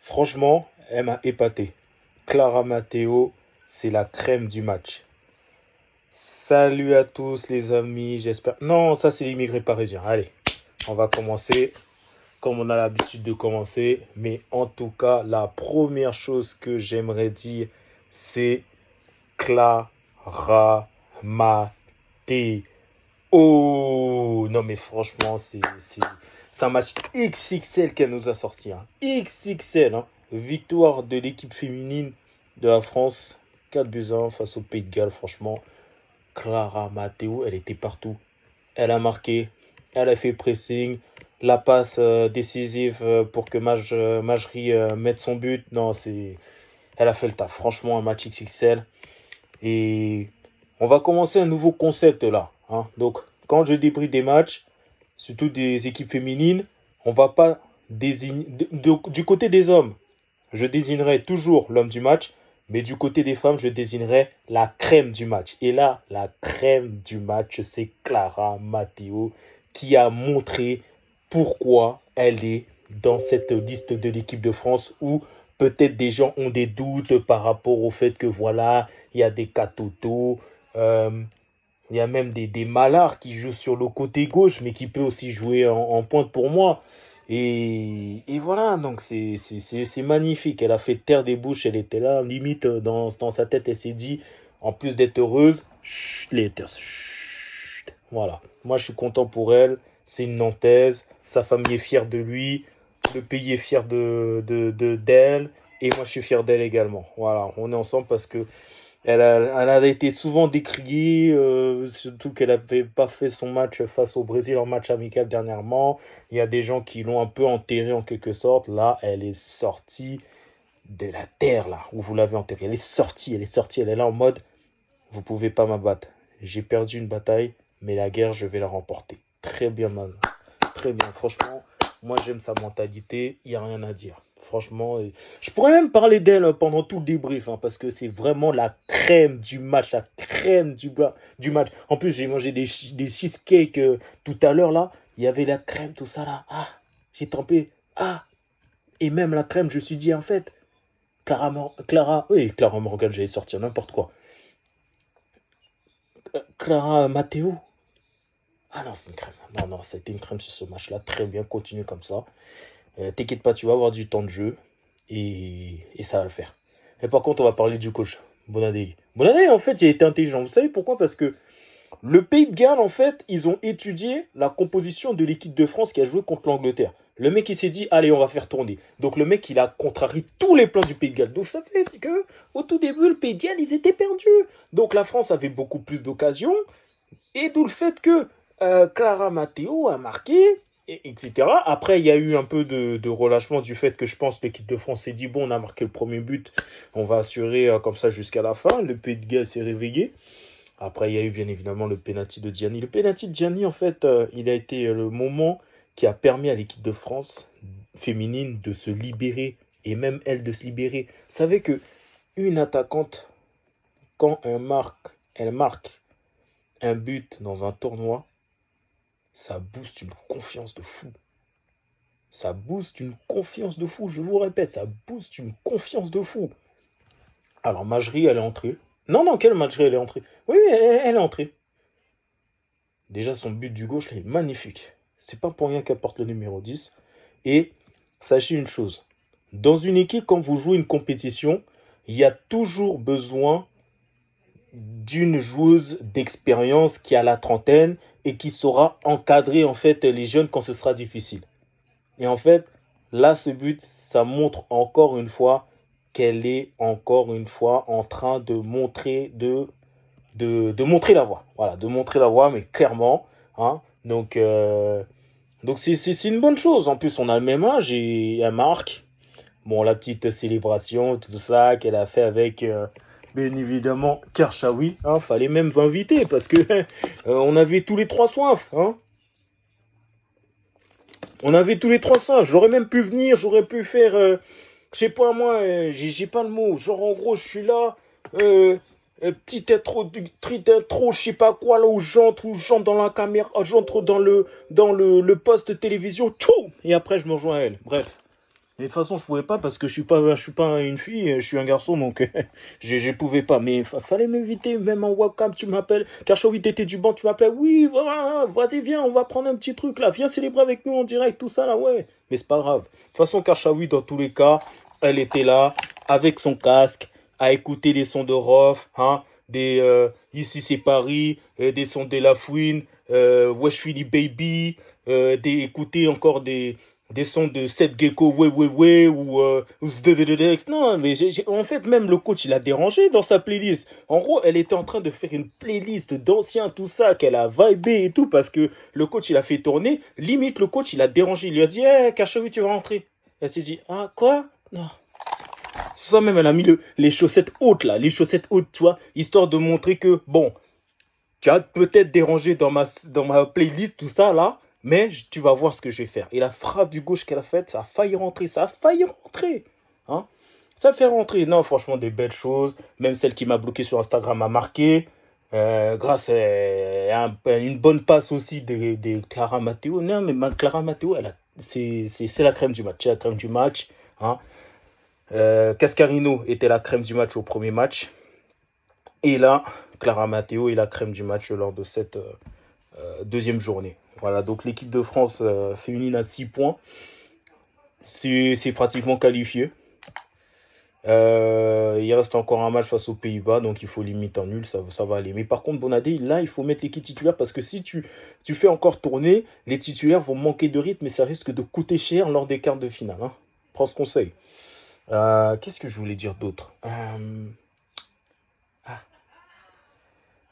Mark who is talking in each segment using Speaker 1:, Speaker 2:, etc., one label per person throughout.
Speaker 1: Franchement, elle m'a épaté. Clara Matteo, c'est la crème du match. Salut à tous les amis, j'espère... Non, ça c'est l'immigré parisien. Allez, on va commencer comme on a l'habitude de commencer. Mais en tout cas, la première chose que j'aimerais dire, c'est Clara Matteo. Oh, non mais franchement, c'est un match XXL qu'elle nous a sorti. Hein. XXL, hein. Victoire de l'équipe féminine de la France. 4-1 face au Pays de Galles. Franchement, Clara Matteo, elle était partout. Elle a marqué, elle a fait pressing. La passe décisive pour que Majri mette son but. Non, elle a fait le taf. Franchement, un match XXL. Et on va commencer un nouveau concept là. Hein. Donc, quand je débriefe des matchs, surtout des équipes féminines, on va pas désigner. Du côté des hommes, je désignerai toujours l'homme du match, mais du côté des femmes, je désignerai la crème du match. Et là, la crème du match, c'est Clara Matteo qui a montré pourquoi elle est dans cette liste de l'équipe de France où peut-être des gens ont des doutes par rapport au fait que voilà, il y a des Katoto, il y a même des Malards qui jouent sur le côté gauche, mais qui peut aussi jouer en pointe pour moi. Et voilà, donc c'est magnifique. Elle a fait taire des bouches, elle était là, limite dans sa tête, elle s'est dit, en plus d'être heureuse, chut, les haters, chut. Voilà, moi je suis content pour elle, c'est une Nantaise, sa famille est fière de lui, le pays est fier d'elle, et moi je suis fier d'elle également. Voilà, on est ensemble parce que elle a été souvent décriée, surtout qu'elle n'avait pas fait son match face au Brésil en match amical dernièrement. Il y a des gens qui l'ont un peu enterrée en quelque sorte. Là, elle est sortie de la terre, là, où vous l'avez enterrée. Elle est là en mode, vous pouvez pas m'abattre. J'ai perdu une bataille, mais la guerre, je vais la remporter. Très bien, man. Très bien, franchement. Moi, j'aime sa mentalité. Il n'y a rien à dire. Franchement, je pourrais même parler d'elle pendant tout le débrief, hein, parce que c'est vraiment la crème du match, la crème du match. En plus, j'ai mangé des cheesecakes tout à l'heure, là. Il y avait la crème, tout ça, là. Ah, j'ai trempé. Ah, et même la crème, je me suis dit, en fait, Clara Morgan, j'allais sortir n'importe quoi. Clara Matteo. Ah non, c'est une crème. Non, non, c'était une crème sur ce match-là. Très bien, continue comme ça. T'inquiète pas, tu vas avoir du temps de jeu et ça va le faire. Et par contre, on va parler du coach, Bonadei. Bonadei, en fait, il a été intelligent. Vous savez pourquoi? Parce que le Pays de Galles, en fait, ils ont étudié la composition de l'équipe de France qui a joué contre l'Angleterre. Le mec, il s'est dit, allez, on va faire tourner. Donc, le mec, il a contrarié tous les plans du Pays de Galles. Donc, ça fait que, au tout début, le Pays de Galles, ils étaient perdus. Donc, la France avait beaucoup plus d'occasions. Et d'où le fait que Clara Matteo a marqué, etc. Après, il y a eu un peu de relâchement du fait que je pense que l'équipe de France s'est dit, bon, on a marqué le premier but, on va assurer comme ça jusqu'à la fin. Le Pays de Galles s'est réveillé. Après, il y a eu bien évidemment le penalty de Gianni. Le penalty de Gianni, en fait, il a été le moment qui a permis à l'équipe de France féminine de se libérer et même elle de se libérer. Vous savez que une attaquante, quand elle marque un but dans un tournoi, ça booste une confiance de fou. Ça booste une confiance de fou, je vous répète, ça booste une confiance de fou. Alors, Majri, elle est entrée. Non, non, quelle Majri, elle est entrée? Oui, elle est entrée. Déjà, son but du gauche, là, est magnifique. C'est pas pour rien qu'elle porte le numéro 10. Et sachez une chose, dans une équipe, quand vous jouez une compétition, il y a toujours besoin d'une joueuse d'expérience qui a la trentaine et qui saura encadrer en fait les jeunes quand ce sera difficile. Et en fait, là, ce but, ça montre encore une fois qu'elle est encore une fois en train de montrer de montrer la voie. Voilà, de montrer la voie, mais clairement. Hein, donc c'est une bonne chose. En plus, on a le même âge et elle marque. Bon, la petite célébration, tout ça qu'elle a fait avec, bien évidemment, Kershawi. Hein, fallait même m'inviter parce que on avait tous les trois soif. Hein. On avait tous les trois soif. J'aurais même pu venir, j'aurais pu faire, je sais pas moi, j'ai pas le mot. Genre en gros, je suis là, petite intro, je sais pas quoi là où j'entre dans la caméra, j'entre dans le poste de télévision, tchou, et après je me rejoins à elle. Bref. Mais de toute façon, je pouvais pas parce que je suis pas une fille, je suis un garçon, donc je pouvais pas. Mais fallait m'inviter, même en webcam, tu m'appelles. Karshawi, t'étais du banc, tu m'appelles. Oui, voilà, vas-y, viens, on va prendre un petit truc là. Viens célébrer avec nous en direct, tout ça là, ouais. Mais c'est pas grave. De toute façon, Karshawi, dans tous les cas, elle était là, avec son casque, à écouter les sons de Rof, hein, Ici c'est Paris, des sons de La Fouine, Wesh Philly Baby, écouter encore des sons de Seth Gecko, ouais, ouais, ouais, ou Zdedededx. Non, mais en fait, même le coach, il a dérangé dans sa playlist. En gros, elle était en train de faire une playlist d'anciens, tout ça, qu'elle a vibé et tout, parce que le coach, il a fait tourner. Limite, le coach, il a dérangé. Il lui a dit, hé, Karshawi, tu vas rentrer. Elle s'est dit, ah, quoi? Non. C'est ça même, elle a mis les chaussettes hautes, là, les chaussettes hautes, tu vois, histoire de montrer que, bon, tu as peut-être dérangé dans ma playlist, tout ça, là, mais tu vas voir ce que je vais faire. Et la frappe du gauche qu'elle a faite, ça a failli rentrer, ça a failli rentrer. Hein, ça fait rentrer. Non, franchement, des belles choses. Même celle qui m'a bloqué sur Instagram a marqué. Grâce à une bonne passe aussi de Clara Matteo. Non, mais Clara Matteo, c'est la crème du match. C'est la crème du match. Hein. Cascarino était la crème du match au premier match. Et là, Clara Matteo est la crème du match lors de cette deuxième journée. Voilà, donc l'équipe de France féminine a 6 points. C'est pratiquement qualifié. Il reste encore un match face aux Pays-Bas, donc il faut limite un nul, ça va aller. Mais par contre, Bonadé, là, il faut mettre l'équipe titulaire parce que si tu fais encore tourner, les titulaires vont manquer de rythme et ça risque de coûter cher lors des quarts de finale. Hein. Prends ce conseil. Qu'est-ce que je voulais dire d'autre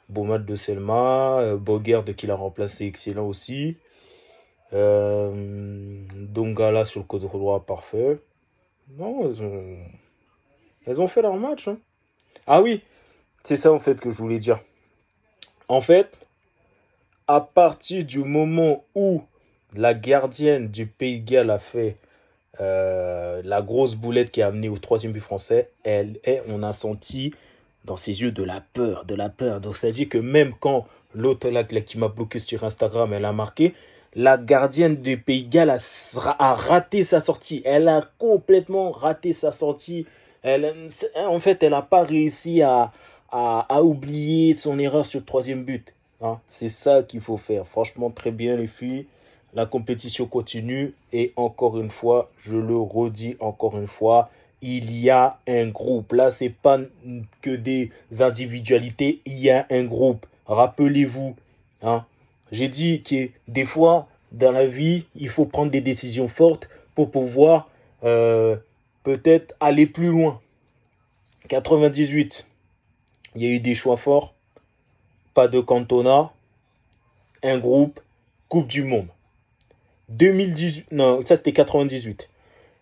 Speaker 1: Beau match de Selma, Bogert qui l'a remplacé, excellent aussi. Dongala sur le côté droit, parfait. Non, elles ont fait leur match. Hein. Ah oui, c'est ça en fait que je voulais dire. En fait, à partir du moment où la gardienne du Pays de Galles a fait la grosse boulette qui a amené au troisième but français, on a senti dans ses yeux de la peur, de la peur. Donc ça dit que même quand l'autre là qui m'a bloqué sur Instagram, elle a marqué, la gardienne du Pays de Galles a raté sa sortie. Elle a complètement raté sa sortie. En fait, elle n'a pas réussi à oublier son erreur sur le troisième but. Hein. C'est ça qu'il faut faire. Franchement, très bien les filles. La compétition continue et encore une fois, je le redis encore une fois, il y a un groupe. Là, c'est pas que des individualités, il y a un groupe. Rappelez-vous, hein, j'ai dit que des fois, dans la vie, il faut prendre des décisions fortes pour pouvoir peut-être aller plus loin. 98, il y a eu des choix forts, pas de Cantona, un groupe, Coupe du Monde. 2018, non, ça c'était 98.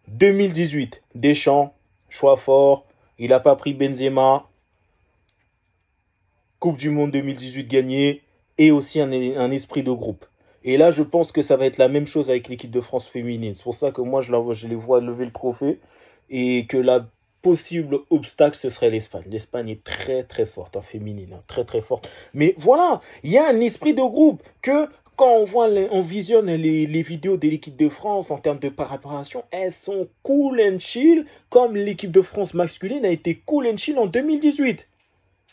Speaker 1: 2018, Deschamps, choix fort, il n'a pas pris Benzema, Coupe du Monde 2018 gagnée, et aussi un esprit de groupe. Et là, je pense que ça va être la même chose avec l'équipe de France féminine. C'est pour ça que moi, je les vois lever le trophée, et que la possible obstacle, ce serait l'Espagne. L'Espagne est très très forte en féminine, hein, très très forte. Mais voilà, il y a un esprit de groupe que quand on visionne les vidéos de l'équipe de France en termes de préparation, elles sont cool and chill, comme l'équipe de France masculine a été cool and chill en 2018.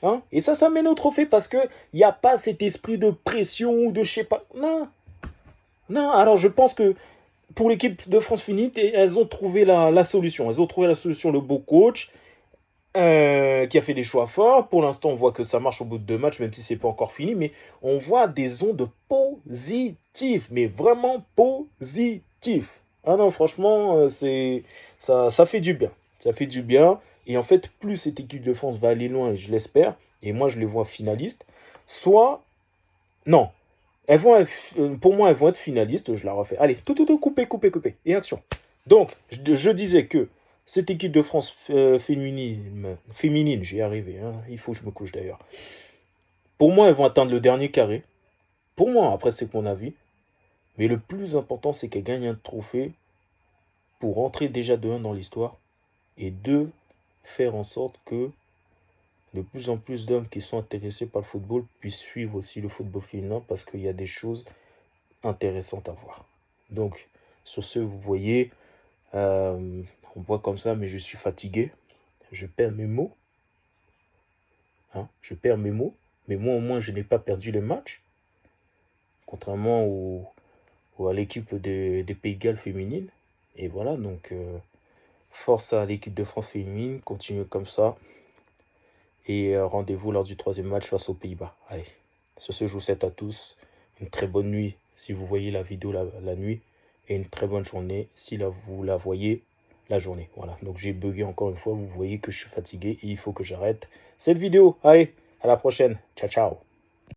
Speaker 1: Hein? Et ça mène au trophée parce qu'il n'y a pas cet esprit de pression ou de je sais pas. Non, non. Alors je pense que pour l'équipe de France féminine, elles ont trouvé la solution. Elles ont trouvé la solution, le beau coach. Qui a fait des choix forts. Pour l'instant, on voit que ça marche au bout de 2 matchs, même si c'est pas encore fini. Mais on voit des ondes positives, mais vraiment positives. Ah non, franchement, ça fait du bien. Ça fait du bien. Et en fait, plus cette équipe de France va aller loin, et je l'espère, et moi je les vois finalistes, soit... Non, pour moi, elles vont être finalistes, je la refais. Allez, tout, coupé, et action. Donc, je disais que cette équipe de France féminine, j'y arrivé, hein, il faut que je me couche d'ailleurs. Pour moi, elles vont atteindre le dernier carré. Pour moi, après, c'est mon avis. Mais le plus important, c'est qu'elles gagnent un trophée pour rentrer déjà de 1 dans l'histoire. Et 2, faire en sorte que de plus en plus d'hommes qui sont intéressés par le football puissent suivre aussi le football féminin parce qu'il y a des choses intéressantes à voir. Donc, sur ce, vous voyez, On voit comme ça, mais je suis fatigué. Je perds mes mots. Hein, je perds mes mots. Mais moi, au moins, je n'ai pas perdu le match. Contrairement à l'équipe des Pays de Galles féminine. Et voilà, donc force à l'équipe de France féminine. Continuez comme ça. Et rendez-vous lors du 3e match face aux Pays-Bas. Allez, sur ce, je vous souhaite à tous une très bonne nuit si vous voyez la vidéo la nuit. Et une très bonne journée si vous la voyez la journée. Voilà, donc j'ai bugué encore une fois. Vous voyez que je suis fatigué et il faut que j'arrête cette vidéo. Allez, à la prochaine. Ciao, ciao.